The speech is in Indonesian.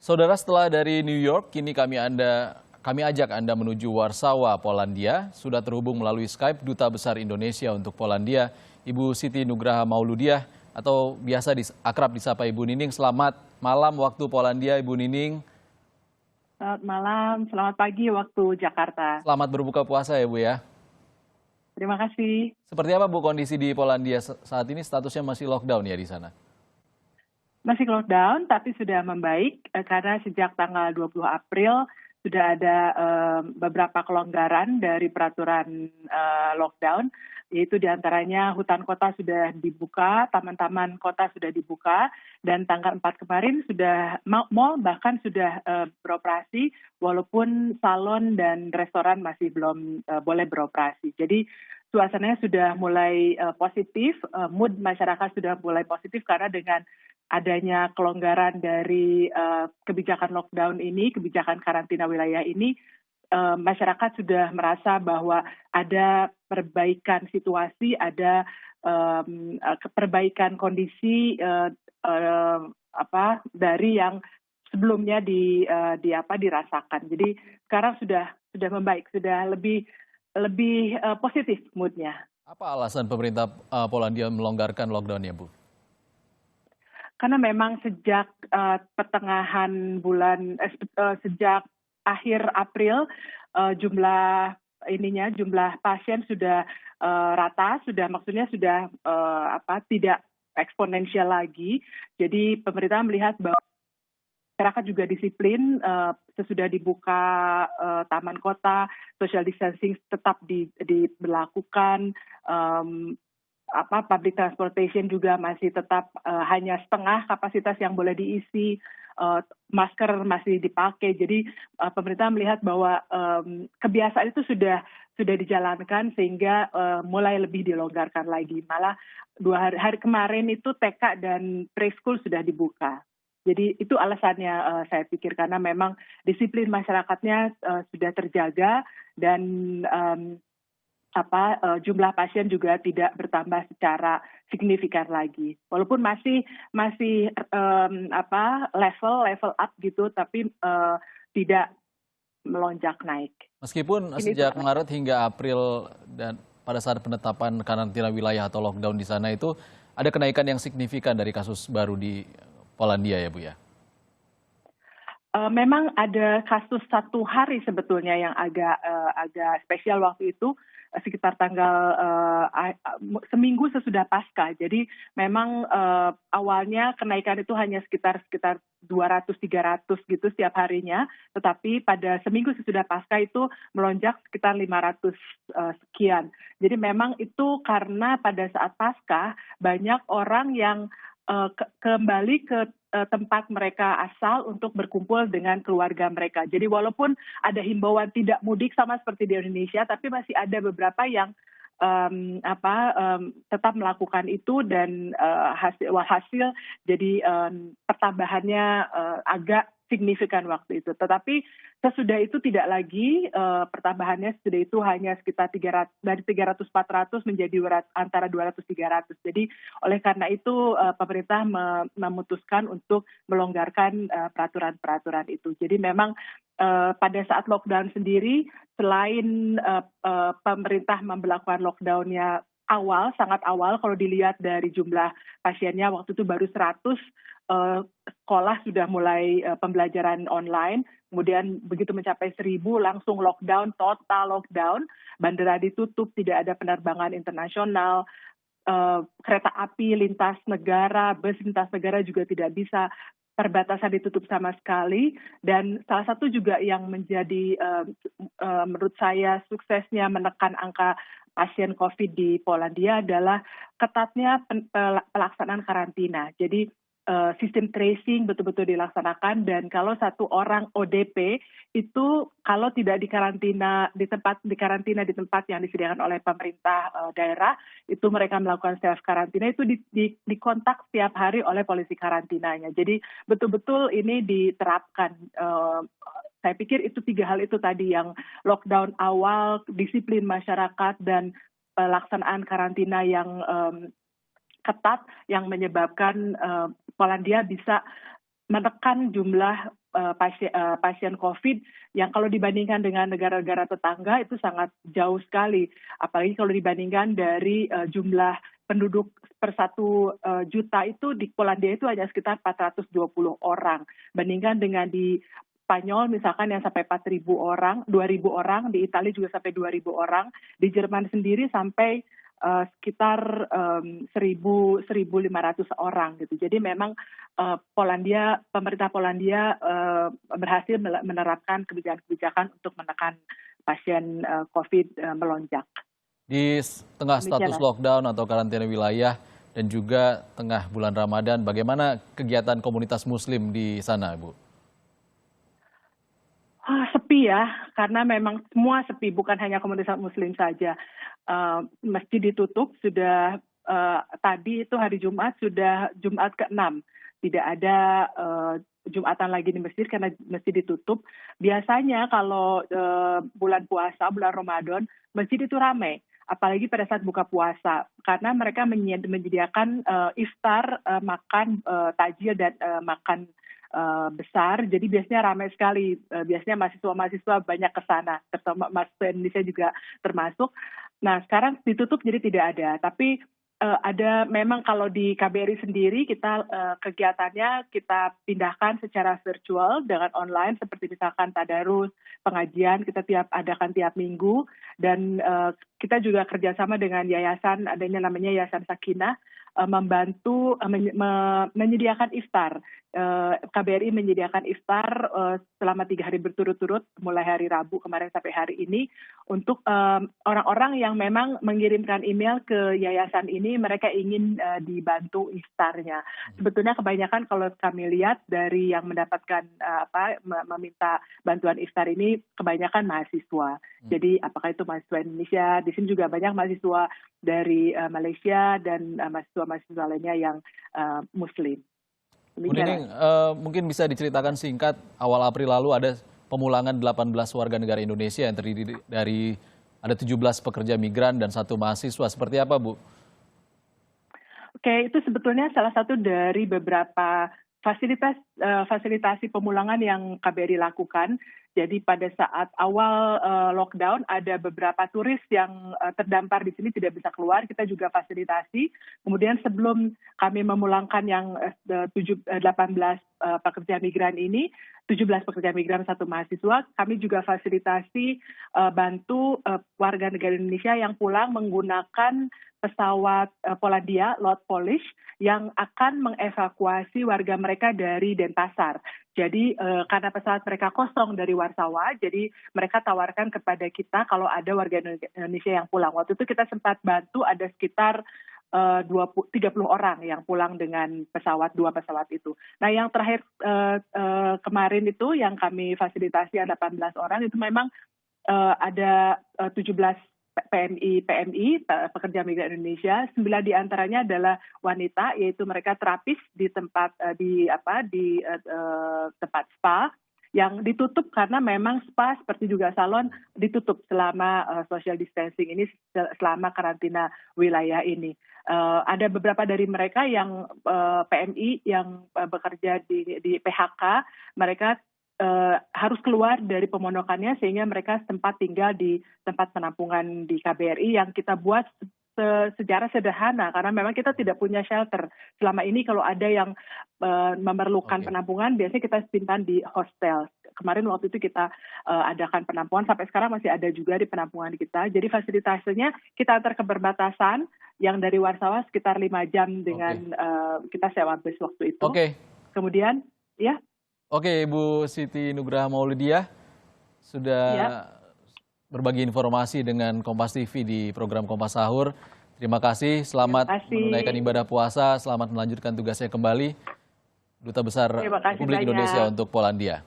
Saudara, setelah dari New York, kini kami ajak Anda menuju Warsawa, Polandia. Sudah terhubung melalui Skype Duta Besar Indonesia untuk Polandia, Ibu Siti Nugraha Mauludiah, atau biasa akrab disapa Ibu Nining. Selamat malam waktu Polandia, Ibu Nining. Selamat malam, selamat pagi waktu Jakarta. Selamat berbuka puasa ya, Bu ya. Terima kasih. Seperti apa, Bu, kondisi di Polandia saat ini? Statusnya masih lockdown ya di sana? Masih lockdown, tapi sudah membaik karena sejak tanggal 20 April sudah ada beberapa kelonggaran dari peraturan lockdown, yaitu diantaranya hutan kota sudah dibuka, taman-taman kota sudah dibuka, dan tanggal 4 kemarin sudah mall bahkan sudah beroperasi, walaupun salon dan restoran masih belum boleh beroperasi. Jadi suasananya sudah mulai positif, mood masyarakat sudah mulai positif karena dengan adanya kelonggaran dari kebijakan lockdown ini, kebijakan karantina wilayah ini, masyarakat sudah merasa bahwa ada perbaikan situasi, ada perbaikan kondisi dari yang sebelumnya dirasakan. Jadi sekarang sudah membaik, sudah lebih positif moodnya. Apa alasan pemerintah Polandia melonggarkan lockdown ya, Bu? Karena memang sejak sejak akhir April jumlah pasien sudah rata, maksudnya sudah tidak eksponensial lagi. Jadi pemerintah melihat bahwa masyarakat juga disiplin, sesudah dibuka taman kota, social distancing tetap diberlakukan. Public transportation juga masih tetap hanya setengah kapasitas yang boleh diisi, masker masih dipakai. Jadi pemerintah melihat bahwa kebiasaan itu sudah dijalankan sehingga mulai lebih dilonggarkan lagi. Malah 2 hari kemarin itu TK dan preschool sudah dibuka. Jadi itu alasannya saya pikir, karena memang disiplin masyarakatnya sudah terjaga dan jumlah pasien juga tidak bertambah secara signifikan lagi. Walaupun masih level up gitu, tapi tidak melonjak naik. Meskipun sejak Maret hingga April dan pada saat penetapan karantina wilayah atau lockdown di sana itu ada kenaikan yang signifikan dari kasus baru di Polandia ya, Bu ya? Memang ada kasus 1 hari sebetulnya yang agak spesial waktu itu, sekitar tanggal seminggu sesudah Paskah. Jadi memang awalnya kenaikan itu hanya sekitar 200-300 gitu setiap harinya, tetapi pada seminggu sesudah Paskah itu melonjak sekitar 500 sekian. Jadi memang itu karena pada saat Paskah banyak orang yang kembali ke tempat mereka asal untuk berkumpul dengan keluarga mereka. Jadi walaupun ada himbauan tidak mudik sama seperti di Indonesia, tapi masih ada beberapa yang tetap melakukan itu, dan hasil jadi pertambahannya agak signifikan waktu itu. Tetapi sesudah itu tidak lagi, pertambahannya sesudah itu hanya sekitar 300-400 menjadi antara 200-300. Jadi oleh karena itu pemerintah memutuskan untuk melonggarkan peraturan-peraturan itu. Jadi memang pada saat lockdown sendiri, selain pemerintah memberlakukan lockdownnya sangat awal, kalau dilihat dari jumlah pasiennya waktu itu baru 100, sekolah sudah mulai pembelajaran online, kemudian begitu mencapai 1.000 langsung lockdown, total lockdown, bandara ditutup, tidak ada penerbangan internasional, kereta api lintas negara, bus lintas negara juga tidak bisa, perbatasan ditutup sama sekali. Dan salah satu juga yang menjadi menurut saya suksesnya menekan angka pasien COVID di Polandia adalah ketatnya pelaksanaan karantina. Jadi sistem tracing betul-betul dilaksanakan, dan kalau satu orang ODP itu kalau tidak dikarantina di tempat yang disediakan oleh pemerintah daerah, itu mereka melakukan self karantina, itu dikontak setiap hari oleh polisi karantinanya. Jadi betul-betul ini diterapkan. Saya pikir itu 3 hal itu tadi, yang lockdown awal, disiplin masyarakat, dan pelaksanaan karantina yang ketat, yang menyebabkan Polandia bisa menekan jumlah pasien COVID yang kalau dibandingkan dengan negara-negara tetangga itu sangat jauh sekali. Apalagi kalau dibandingkan dari jumlah penduduk per 1 juta itu di Polandia itu hanya sekitar 420 orang. Bandingkan dengan di Spanyol misalkan yang sampai 4.000 orang, 2.000 orang, di Italia juga sampai 2.000 orang, di Jerman sendiri sampai sekitar 1.500 orang gitu. Jadi memang pemerintah Polandia berhasil menerapkan kebijakan-kebijakan untuk menekan pasien COVID melonjak. Di tengah status lockdown atau karantina wilayah dan juga tengah bulan Ramadan, bagaimana kegiatan komunitas Muslim di sana, Bu? Sepi ya, karena memang semua sepi, bukan hanya komunitas Muslim saja. Masjid ditutup sudah tadi itu hari Jumat sudah Jumat ke-6. Tidak ada Jumatan lagi di masjid karena masjid ditutup. Biasanya kalau bulan puasa, bulan Ramadan, masjid itu ramai. Apalagi pada saat buka puasa. Karena mereka menyediakan iftar, makan takjil dan makan besar, jadi biasanya ramai sekali. Biasanya mahasiswa-mahasiswa banyak ke sana, terutama mahasiswa Indonesia juga termasuk. Nah, sekarang ditutup jadi tidak ada. Tapi ada memang kalau di KBRI sendiri kita kegiatannya kita pindahkan secara virtual dengan online seperti misalkan tadarus, pengajian kita adakan tiap minggu dan kita juga kerjasama dengan yayasan adanya namanya Yayasan Sakinah membantu menyediakan iftar. KBRI menyediakan iftar selama 3 hari berturut-turut, mulai hari Rabu kemarin sampai hari ini, untuk orang-orang yang memang mengirimkan email ke yayasan ini, mereka ingin dibantu iftarnya. Sebetulnya kebanyakan kalau kami lihat dari yang mendapatkan meminta bantuan iftar ini, kebanyakan mahasiswa. Jadi apakah itu mahasiswa Indonesia, di sini juga banyak mahasiswa dari Malaysia dan mahasiswa-mahasiswa lainnya yang Muslim. Bu Nining, mungkin bisa diceritakan singkat, awal April lalu ada pemulangan 18 warga negara Indonesia yang terdiri dari ada 17 pekerja migran dan 1 mahasiswa. Seperti apa, Bu? Oke, itu sebetulnya salah satu dari beberapa fasilitasi pemulangan yang KBRI lakukan. Jadi pada saat awal lockdown ada beberapa turis yang terdampar di sini tidak bisa keluar, kita juga fasilitasi. Kemudian sebelum kami memulangkan yang 18 pekerja migran ini, 17 pekerja migran 1 mahasiswa, kami juga fasilitasi bantu warga negara Indonesia yang pulang menggunakan pesawat Polandia, Lot Polish, yang akan mengevakuasi warga mereka dari Denpasar. Jadi karena pesawat mereka kosong dari Warsawa, jadi mereka tawarkan kepada kita kalau ada warga Indonesia yang pulang. Waktu itu kita sempat bantu ada sekitar 30 orang yang pulang dengan 2 pesawat itu. Nah yang terakhir kemarin itu yang kami fasilitasi ada 18 orang, itu memang ada 17 PMI, pekerja migran Indonesia, 9 diantaranya adalah wanita, yaitu mereka terapis di tempat tempat spa yang ditutup karena memang spa seperti juga salon ditutup selama social distancing ini, selama karantina wilayah ini. Ada beberapa dari mereka yang PMI yang bekerja di PHK, mereka harus keluar dari pemondokannya sehingga mereka sempat tinggal di tempat penampungan di KBRI yang kita buat secara sederhana karena memang kita tidak punya shelter. Selama ini kalau ada yang memerlukan penampungan biasanya kita simpan di hostel. Kemarin waktu itu kita adakan penampungan, sampai sekarang masih ada juga di penampungan kita. Jadi fasilitasnya kita antar ke perbatasan yang dari Warsawa sekitar 5 jam dengan kita sewa bus waktu itu. Kemudian ya. Oke, Ibu Siti Nugraha Maulidiah sudah berbagi informasi dengan Kompas TV di program Kompas Sahur. Terima kasih, selamat menunaikan ibadah puasa, selamat melanjutkan tugasnya kembali. Duta Besar Republik Indonesia untuk Polandia.